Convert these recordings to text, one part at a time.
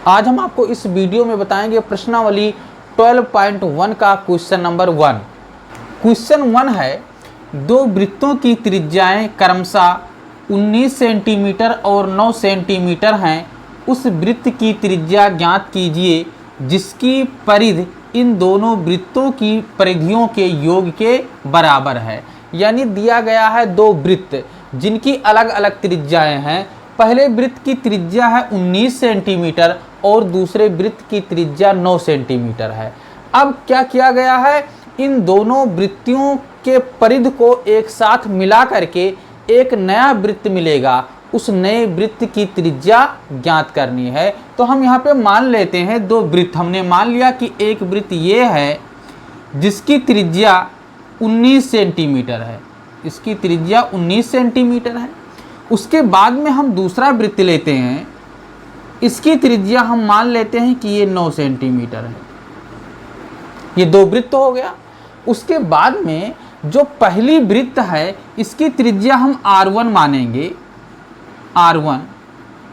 आज हम आपको इस वीडियो में बताएंगे प्रश्नावली 12.1 का क्वेश्चन नंबर 1। क्वेश्चन 1 है, दो वृत्तों की त्रिज्याएं क्रमशः 19 सेंटीमीटर और 9 सेंटीमीटर हैं। उस वृत्त की त्रिज्या ज्ञात कीजिए जिसकी परिधि इन दोनों वृत्तों की परिधियों के योग के बराबर है। यानी दिया गया है दो वृत्त जिनकी अलग अलग त्रिज्याएं हैं। पहले वृत्त की त्रिज्या है 19 सेंटीमीटर और दूसरे वृत्त की त्रिज्या 9 सेंटीमीटर है। अब क्या किया गया है, इन दोनों वृत्तियों के परिधि को एक साथ मिला करके एक नया वृत्त मिलेगा। उस नए वृत्त की त्रिज्या ज्ञात करनी है। तो हम यहाँ पे मान लेते हैं दो वृत्त। हमने मान लिया कि एक वृत्त ये है जिसकी त्रिज्या 19 सेंटीमीटर है, इसकी त्रिज्या 19 सेंटीमीटर है। उसके बाद में हम दूसरा वृत्त लेते हैं, इसकी त्रिज्या हम मान लेते हैं कि ये 9 सेंटीमीटर है। ये दो वृत्त हो गया। उसके बाद में जो पहली वृत्त है इसकी त्रिज्या हम R1 मानेंगे, R1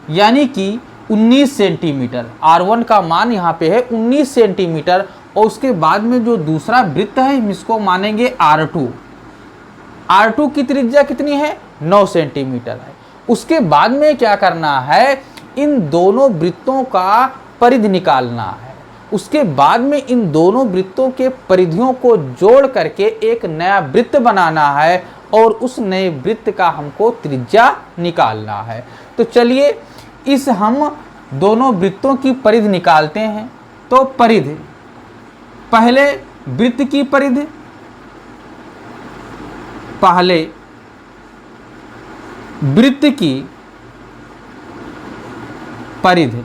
यानी कि 19 सेंटीमीटर। R1 का मान यहाँ पे है 19 सेंटीमीटर। और उसके बाद में जो दूसरा वृत्त है हम इसको मानेंगे R2। R2 की त्रिज्या कितनी है, 9 सेंटीमीटर है। उसके बाद में क्या करना है, इन दोनों वृत्तों का परिधि निकालना है। उसके बाद में इन दोनों वृत्तों के परिधियों को जोड़ करके एक नया वृत्त बनाना है और उस नए वृत्त का हमको त्रिज्या निकालना है। तो चलिए इस हम दोनों वृत्तों की परिधि निकालते हैं। तो परिधि, पहले वृत्त की परिधि, पहले वृत्त की परिधि।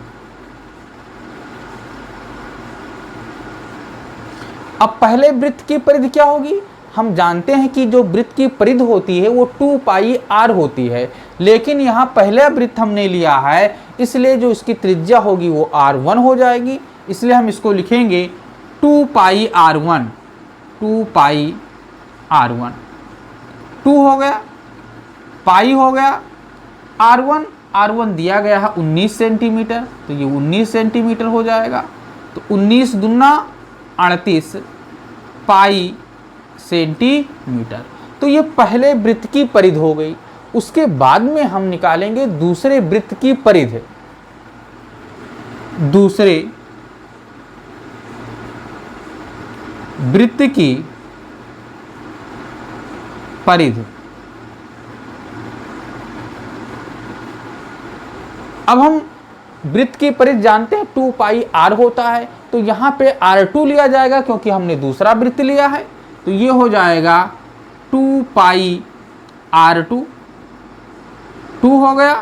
अब पहले वृत्त की परिधि क्या होगी, हम जानते हैं कि जो वृत्त की परिधि होती है वो 2 पाई r होती है। लेकिन यहाँ पहला वृत्त हमने लिया है इसलिए जो इसकी त्रिज्या होगी वो R1 हो जाएगी। इसलिए हम इसको लिखेंगे 2 पाई R1, 2 पाई R1। 2 हो गया, पाई हो गया, R1 दिया गया है 19 सेंटीमीटर, तो ये 19 सेंटीमीटर हो जाएगा। तो 19 दूना 38 पाई सेंटीमीटर। तो ये पहले वृत्त की परिधि हो गई। उसके बाद में हम निकालेंगे दूसरे वृत्त की परिधि। दूसरे वृत्त की परिधि। अब हम वृत्त की परिधि जानते हैं 2 पाई r होता है, तो यहाँ पे R2 लिया जाएगा क्योंकि हमने दूसरा वृत्त लिया है। तो ये हो जाएगा 2 पाई R2, 2 हो गया,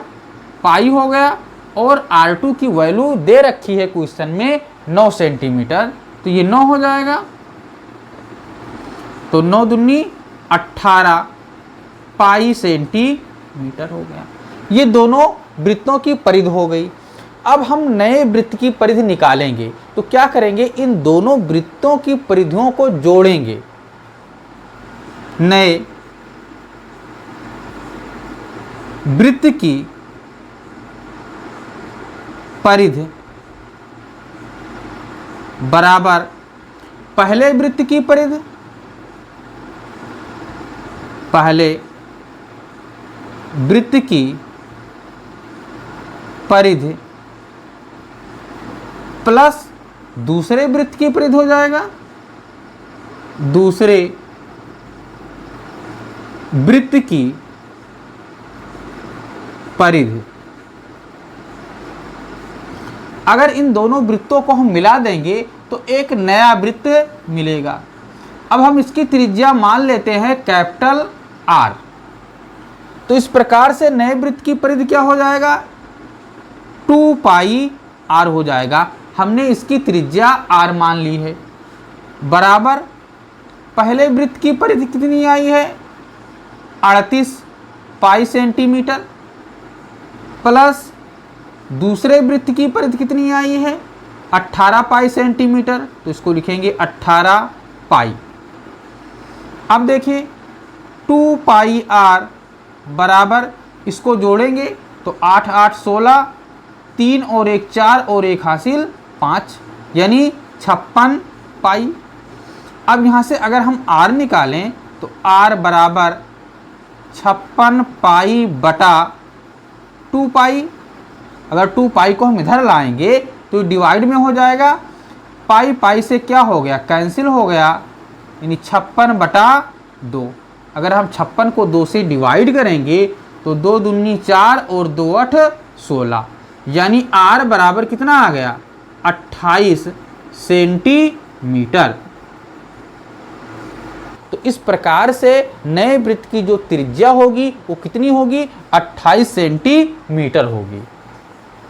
पाई हो गया और R2 की वैल्यू दे रखी है क्वेश्चन में 9 सेंटीमीटर, तो ये 9 हो जाएगा। तो 9 दूनी 18 पाई सेंटीमीटर हो गया। ये दोनों वृत्तों की परिधि हो गई। अब हम नए वृत्त की परिधि निकालेंगे। तो क्या करेंगे, इन दोनों वृत्तों की परिधियों को जोड़ेंगे। नए वृत्त की परिधि बराबर पहले वृत्त की परिधि, पहले वृत्त की परिधि प्लस दूसरे वृत्त की परिधि हो जाएगा, दूसरे वृत्त की परिधि। अगर इन दोनों वृत्तों को हम मिला देंगे तो एक नया वृत्त मिलेगा। अब हम इसकी त्रिज्या मान लेते हैं कैपिटल R। तो इस प्रकार से नए वृत्त की परिधि क्या हो जाएगा, 2 पाई r हो जाएगा। हमने इसकी त्रिज्या r मान ली है, बराबर पहले वृत्त की परिधि कितनी आई है 38 पाई सेंटीमीटर, प्लस दूसरे वृत्त की परिधि कितनी आई है 18 पाई सेंटीमीटर, तो इसको लिखेंगे 18 पाई। अब देखिए 2 पाई r बराबर, इसको जोड़ेंगे तो 8 8 16 3 और 1 4 और 1 हासिल 5, यानी 56 पाई। अब यहाँ से अगर हम r निकालें तो r बराबर 56 पाई बटा 2 पाई। अगर 2 पाई को हम इधर लाएंगे तो डिवाइड में हो जाएगा, पाई पाई से क्या हो गया, कैंसिल हो गया, यानी 56 बटा 2। अगर हम 56 को 2 से डिवाइड करेंगे तो 2 दूनी 4 और 2 8 16, यानी r बराबर कितना आ गया, 28 सेंटीमीटर। तो इस प्रकार से नए वृत्त की जो त्रिज्या होगी वो कितनी होगी, 28 सेंटीमीटर होगी।